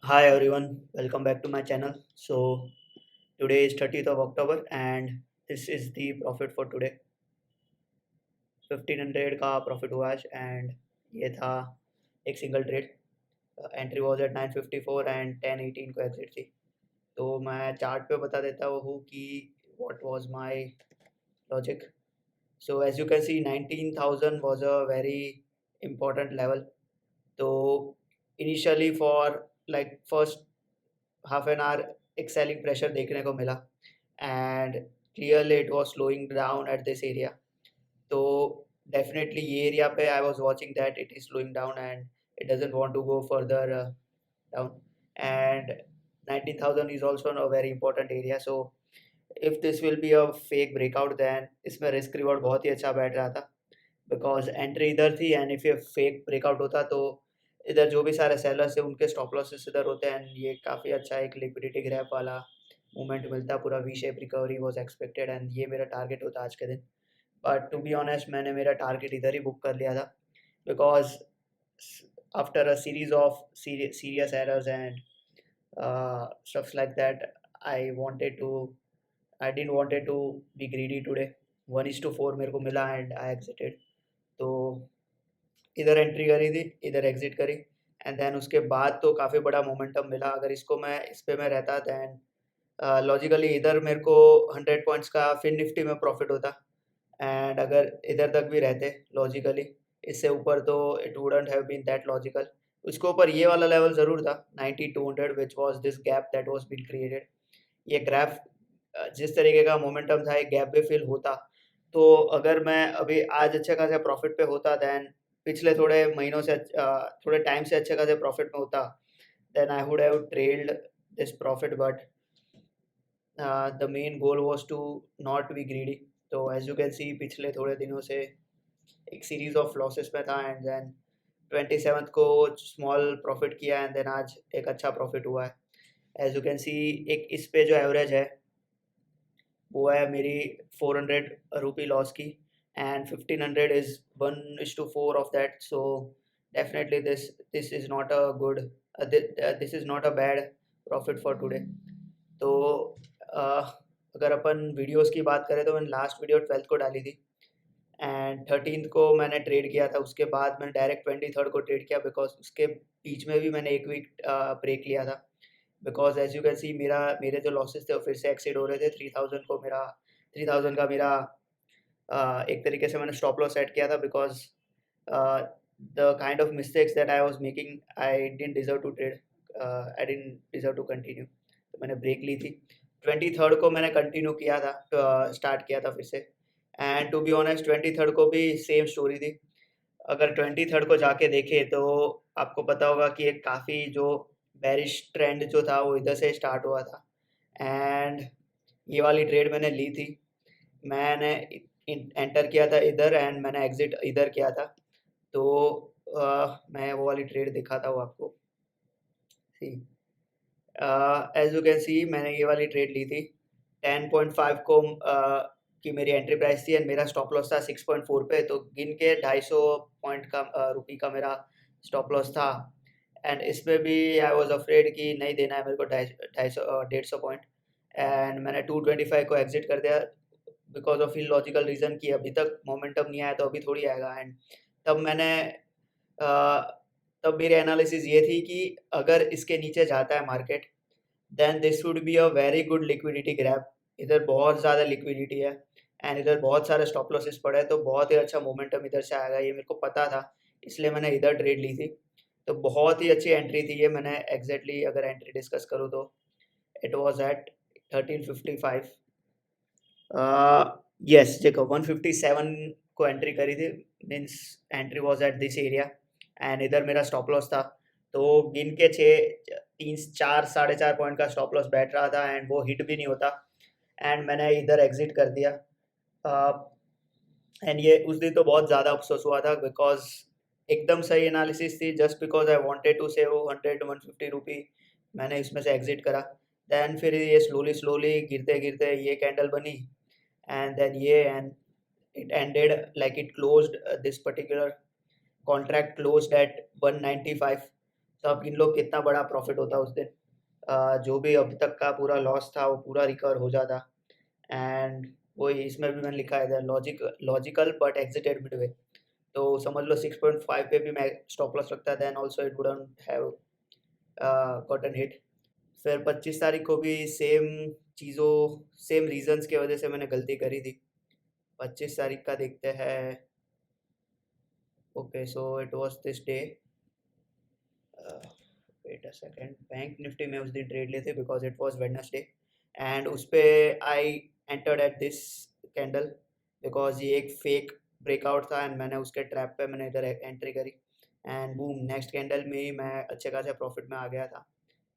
Hi everyone, welcome back to my channel. So today is 30th of October and this is the profit for today. 1500 का profit हुआ आज and ये था एक single trade. Entry was at 954 and 1018 को exit थी. तो मैं चार्ट पे बता देता हूँ कि what was my logic. So as you can see 19,000 was a very important level. तो initially for like first half an hour एक selling pressure देखने को मिला and clearly it was slowing down at this area. तो definitely ये area पे I was watching that it is slowing down and it doesn't want to go further down. And 19,000 is also a very important area. So if this will be a fake breakout then इसमें risk reward बहुत ही अच्छा बैठ रहा था because entry इधर थी and if ये fake breakout होता तो इधर जो भी सारे सेलर्स है उनके स्टॉप लॉसेस इधर होते हैं एंड ये काफ़ी अच्छा एक लिक्विडिटी ग्रैप वाला मूवमेंट मिलता. पूरा V shape recovery was expected and ये मेरा टारगेट होता आज के दिन. बट टू बी ऑनेस्ट मैंने मेरा टारगेट इधर ही बुक कर लिया था because after a series of serious errors and stuffs like that I wanted to I didn't wanted to be greedy today. 1:4 मेरे को मिला एंड आई एग्जिटेड. तो इधर एंट्री करी थी, इधर एग्जिट करी एंड देन उसके बाद तो काफ़ी बड़ा मोमेंटम मिला. अगर इसको मैं इस पे मैं रहता देन लॉजिकली इधर मेरे को 100 पॉइंट्स का फिर निफ्टी में प्रॉफिट होता एंड अगर इधर तक भी रहते लॉजिकली इससे ऊपर तो it wouldn't have been that logical. उसके ऊपर ये वाला लेवल ज़रूर था 9200 which was this gap that was been created. ये ग्राफ जिस तरीके का मोमेंटम था एक गैप भी फिल होता. तो अगर मैं अभी आज अच्छे खासे प्रॉफिट पे होता देन पिछले थोड़े महीनों से थोड़े टाइम से अच्छे खासे प्रॉफिट में होता then I would have trailed this profit. But the main goal was to not be greedy. तो एज यू कैन सी पिछले थोड़े दिनों से एक सीरीज ऑफ लॉसेस में था एंड देन 27th को स्मॉल प्रॉफिट किया एंड देन आज एक अच्छा प्रॉफिट हुआ है. एज यू कैन सी एक इस पे जो एवरेज है वो है मेरी 400 रुपी लॉस की and 1500 is 1:4 of that. So definitely this is not a good this is not a bad profit for today. तो अगर अपन वीडियोस की बात करें तो मैंने लास्ट वीडियो 12th को डाली थी एंड 13th को मैंने ट्रेड किया था. उसके बाद मैंने डायरेक्ट 23rd को ट्रेड किया बिकॉज उसके बीच में भी मैंने एक वीक ब्रेक लिया था because as you can see मेरे जो लॉसेस थे वो फिर से एक्सीड हो रहे थे. 3000 को मेरा 3000 का मेरा एक तरीके से मैंने स्टॉप लॉस सेट किया था because the kind of mistakes that I was making I didn't deserve to trade. I didn't deserve to continue. तो मैंने ब्रेक ली थी. 23rd को मैंने कंटिन्यू किया था स्टार्ट किया था फिर से and to be honest 23rd को भी सेम स्टोरी थी. अगर 23rd को जाके देखें तो आपको पता होगा कि एक काफ़ी जो बेरिश ट्रेंड जो था वो इधर से स्टार्ट हुआ था एंड ये वाली ट्रेड मैंने ली थी. मैंने एंटर किया था इधर एंड मैंने एग्जिट इधर किया था. तो मैं वो वाली ट्रेड दिखाता हूँ आपको. सी एज यू कैन सी मैंने ये वाली ट्रेड ली थी 10.5 को की मेरी एंट्री प्राइस थी एंड मेरा स्टॉप लॉस था 6.4 पे. तो गिन के 250 पॉइंट का रुपी का मेरा स्टॉप लॉस था एंड इसमें भी आई वाज अफ्रेड कि नहीं देना है मेरे को 150 पॉइंट एंड मैंने 225 को एग्जिट कर दिया बिकॉज ऑफ इलॉजिकल रीज़न कि अभी तक मोमेंटम नहीं आया तो अभी थोड़ी आएगा. एंड तब मैंने तब मेरी एनालिसिस ये थी कि अगर इसके नीचे जाता है market then this would be a very good liquidity grab. इधर बहुत ज़्यादा लिक्विडिटी है एंड इधर बहुत सारे स्टॉप लॉसेस पड़े हैं तो बहुत ही अच्छा मोमेंटम इधर से आएगा ये मेरे को पता था. इसलिए मैंने इधर ट्रेड ली थी. तो बहुत ही अच्छी एंट्री थी ये. मैंने एग्जैक्टली अगर एंट्री डिस्कस करूँ तो इट वाज एट 1355. यस देखो 157 को एंट्री करी थी means entry was at this area and इधर मेरा स्टॉप लॉस था. तो गिन के 3 4 4.5 पॉइंट का स्टॉप लॉस बैठ रहा था एंड वो हिट भी नहीं होता एंड मैंने इधर एग्जिट कर दिया. एंड ये उस दिन तो बहुत ज़्यादा अफसोस हुआ था बिकॉज एकदम सही एनालिसिस थी. Just because I wanted to save 100 150 rupee मैंने इसमें से एग्जिट करा. देन फिर ये स्लोली स्लोली गिरते गिरते ये कैंडल बनी and then yeah and it ended like it closed this particular contract closed at 195. तब इन लोग कितना बड़ा प्रॉफिट होता उस दिन। जो भी अभी तक का पूरा लॉस था वो पूरा रिकवर हो जाता। एंड वही इसमें भी मैंने लिखा है इधर, लॉजिकल बट एग्जिटेड मिडवे। तो समझ लो 6.5 पे भी मैं स्टॉप लॉस रखता, then also it wouldn't have gotten hit. फिर 25 तारीख को भी सेम चीज़ों, सेम रीजंस की वजह से मैंने गलती करी थी। 25 तारीख का देखते हैं। Okay, so it was this day. Wait a second, bank Nifty में उस दिन ट्रेड लिए थे because it was Wednesday, and उस पे I entered at this candle because ये एक फेक ब्रेकआउट था, एंड मैंने उसके ट्रैप पे मैंने इधर एंट्री करी, एंड बूम, नेक्स्ट कैंडल में ही मैं अच्छे खासे प्रॉफिट में आ गया था।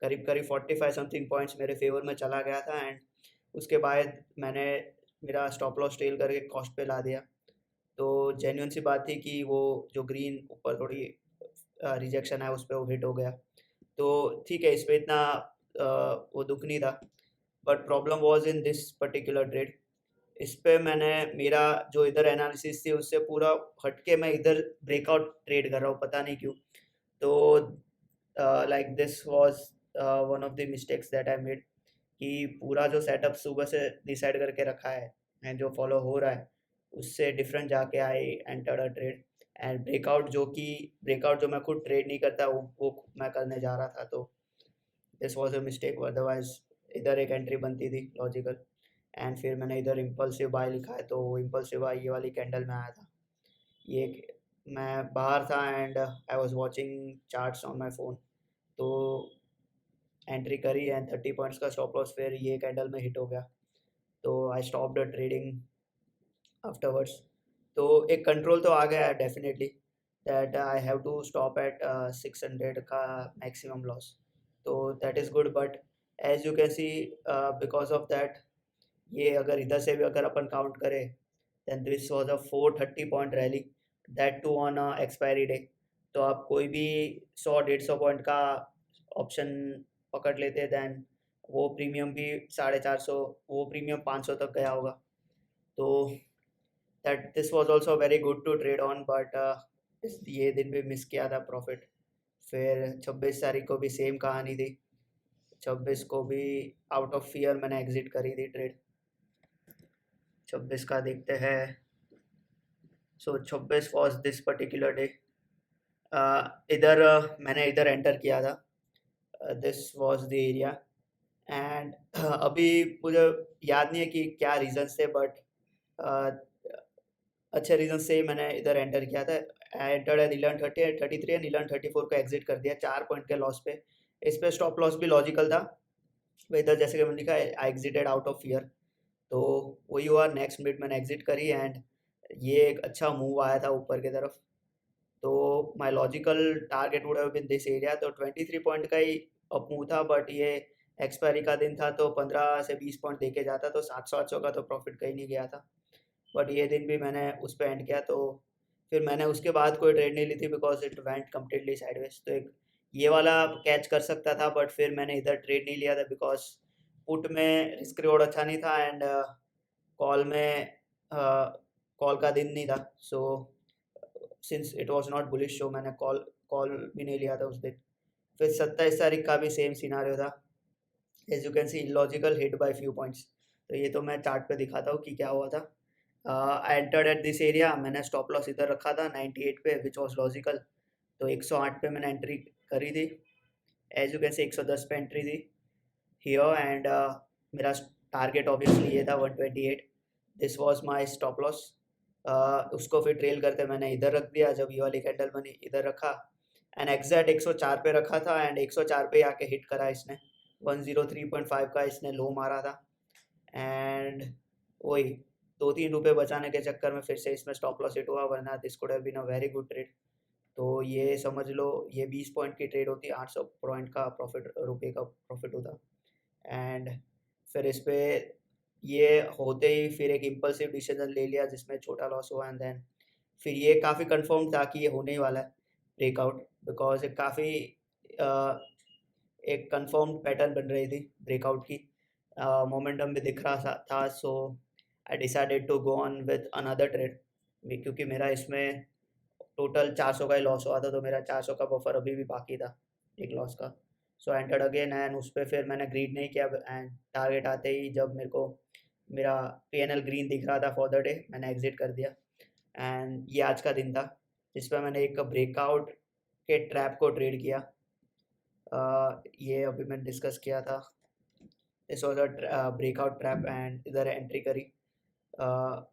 करीब करीब 45 समथिंग पॉइंट्स मेरे फेवर में चला गया था, एंड उसके बाद मैंने मेरा स्टॉप लॉस टेल करके कॉस्ट पे ला दिया। तो जेन्युइन सी बात थी कि वो जो ग्रीन ऊपर थोड़ी रिजेक्शन है उस पर वो हिट हो गया। तो ठीक है, इस पे इतना वो दुख नहीं था, but problem was in this particular trade. इस पे मैंने मेरा जो इधर एनालिसिस थी उससे पूरा हटके मैं इधर ब्रेकआउट ट्रेड कर रहा हूँ, पता नहीं क्यों। तो like this was one of the mistakes that I made, कि पूरा जो सेटअप सुबह से डिसाइड करके रखा है एंड जो फॉलो हो रहा है उससे डिफरेंट जाके I enter a trade, and breakout जो मैं खुद ट्रेड नहीं करता वो मैं करने जा रहा था। तो this was a mistake, otherwise इधर एक एंट्री बनती थी लॉजिकल, एंड फिर मैंने इधर इम्पल्सिव बाय लिखा है, तो इम्पल्सिव बाय ये वाली कैंडल में आया था। ये मैं बाहर था and I was watching charts on my phone, तो एंट्री करी एंड 30 पॉइंट्स का स्टॉप लॉस फिर ये कैंडल में हिट हो गया। तो I stop the trading afterwards. तो एक कंट्रोल तो आ गया है definitely, that I have to stop at 600 का मैक्सिमम लॉस। तो that is good, but as you can see because of that, ये अगर इधर से भी अगर अपन काउंट करें, then this was a 430 point rally, that too on a expiry day. तो आप कोई भी 100-150 पॉइंट का ऑप्शन पकड़ लेते, देन वो प्रीमियम भी 450, वो प्रीमियम 500 तक गया होगा। तो that this was also very good to trade on, but इस ये दिन भी मिस किया था प्रॉफिट। फिर 26 तारीख को भी सेम कहानी थी। 26 को भी आउट ऑफ फियर मैंने एग्जिट करी थी ट्रेड। 26 का देखते हैं। सो 26 वॉज दिस पर्टिकुलर डे। इधर मैंने इधर एंटर किया था, this was the area, and अभी मुझे याद नहीं है कि क्या रीजंस थे, बट अच्छे रीजन से मैंने इधर एंटर किया था। एंटर एट 11:30 33 एंड 11:34 को एग्जिट कर दिया 4 पॉइंट के लॉस पे। इस पे स्टॉप लॉस भी लॉजिकल था, इधर जैसे कि मैंने लिखा है आई एग्जिटेड आउट ऑफ फियर। तो वही हुआ, नेक्स्ट मिनट मैंने एग्जिट करी, एंड ये एक अच्छा मूव आया था ऊपर की तरफ। तो my logical target would have been this area. तो 23 पॉइंट का ही अप मूव था, बट ये एक्सपायरी का दिन था तो 15 से 20 पॉइंट देके जाता तो 700-800 का तो प्रॉफिट कहीं नहीं गया था। बट ये दिन भी मैंने उस पे एंड किया, तो फिर मैंने उसके बाद कोई ट्रेड नहीं ली थी because it went completely sideways. तो एक ये वाला कैच कर सकता था, बट फिर मैंने इधर ट्रेड नहीं लिया था बिकॉज पुट में रिस्क रिवॉर्ड अच्छा नहीं था, एंड कॉल में कॉल का दिन नहीं था। So since it was not bullish, so मैंने कॉल कॉल भी नहीं लिया था उस दिन। फिर 27 तारीख का भी सेम सिनारियो था, as you can see illogical hit by few points. तो ये तो मैं चार्ट पे दिखाता हूँ कि क्या हुआ था। आई एंटर्ड एट दिस एरिया, मैंने स्टॉप लॉस इधर रखा था 98 पे, विच वाज लॉजिकल। तो 108 पे मैंने एंट्री करी थी, एज यू कैन सी 110 पे एंट्री थी हियर, एंड मेरा टारगेट ऑब्वियसली ये था 128। This was my stop loss. उसको फिर ट्रेल करते मैंने इधर रख दिया, जब ये वाली कैंडल बनी इधर रखा, एंड एग्जैक्ट 104 पे रखा था, एंड 104 पे आके हिट करा इसने। 103.5 का इसने लो मारा था, एंड वही 2-3 रुपये बचाने के चक्कर में फिर से इसमें स्टॉप लॉस हिट हुआ, वरना this could have been a very good trade. तो ये समझ लो ये 20 पॉइंट की ट्रेड होती, 800 पॉइंट का प्रॉफिट, रुपये का प्रॉफिट होता। एंड फिर इस पे ये होते ही फिर एक इम्पल्सिव डिसीजन ले लिया जिसमें छोटा लॉस हुआ, एंड देन फिर ये काफ़ी कंफर्म था कि ये होने ही वाला है ब्रेकआउट, बिकॉज एक काफ़ी एक कंफर्म पैटर्न बन रही थी ब्रेकआउट की, मोमेंटम भी दिख रहा था। So I decided to go on with another trade, क्योंकि मेरा इसमें टोटल 400 का ही लॉस हुआ था, तो मेरा 400 का बफर अभी भी बाकी था। एक लॉस का। सो एंटर्ड अगेन एंड उस पर फिर मैंने ग्रीड नहीं किया एंड टारगेट आते ही जब मेरे को मेरा PNL ग्रीन दिख रहा था फॉर द डे, मैंने एग्जिट कर दिया। एंड ये आज का दिन था जिस पर मैंने एक ब्रेकआउट के ट्रैप को ट्रेड किया। ये अभी मैंने डिस्कस किया था। This was a breakout trap and इधर एंट्री करी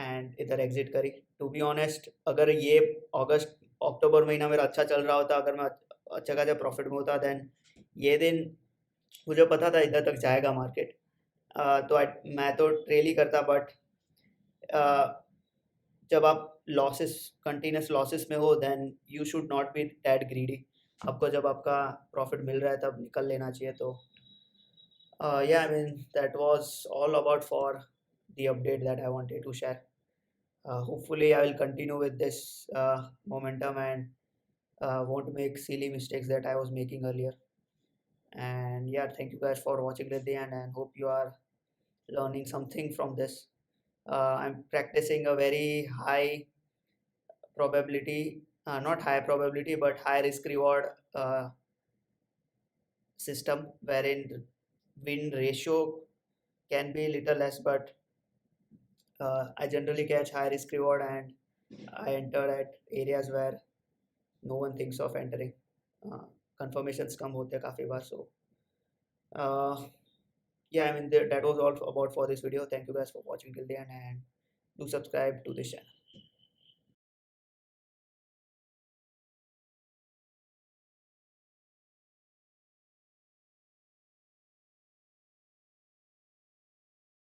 एंड इधर एग्जिट करी। टू बी ऑनेस्ट, अगर ये अगस्त अक्टूबर महीना मेरा अच्छा चल रहा होता, अगर मैं अच्छा खासा प्रॉफिट में होता, देन ये दिन मुझे पता था इधर तक जाएगा मार्केट। तो मैं तो ट्रेल ही करता, बट जब आप लॉसेस कंटिन्यूस लॉसेस में हो then you should not be that greedy. आपको जब आपका प्रॉफिट मिल रहा है तब निकल लेना चाहिए। तो yeah, I mean that was all about for the update that I wanted to share. Hopefully I will continue with this momentum and won't make silly mistakes that I was making earlier. And yeah, thank you guys for watching till the end and hope you are learning something from this. I'm practicing a very high probability, not high probability, but high risk reward system wherein win ratio can be little less, but I generally catch high risk reward and I enter at areas where no one thinks of entering. Uh, Confirmations come होते हैं काफ़ी बार, so yeah, I mean that was all about for this video. Thank you guys for watching till the end and do subscribe to this channel.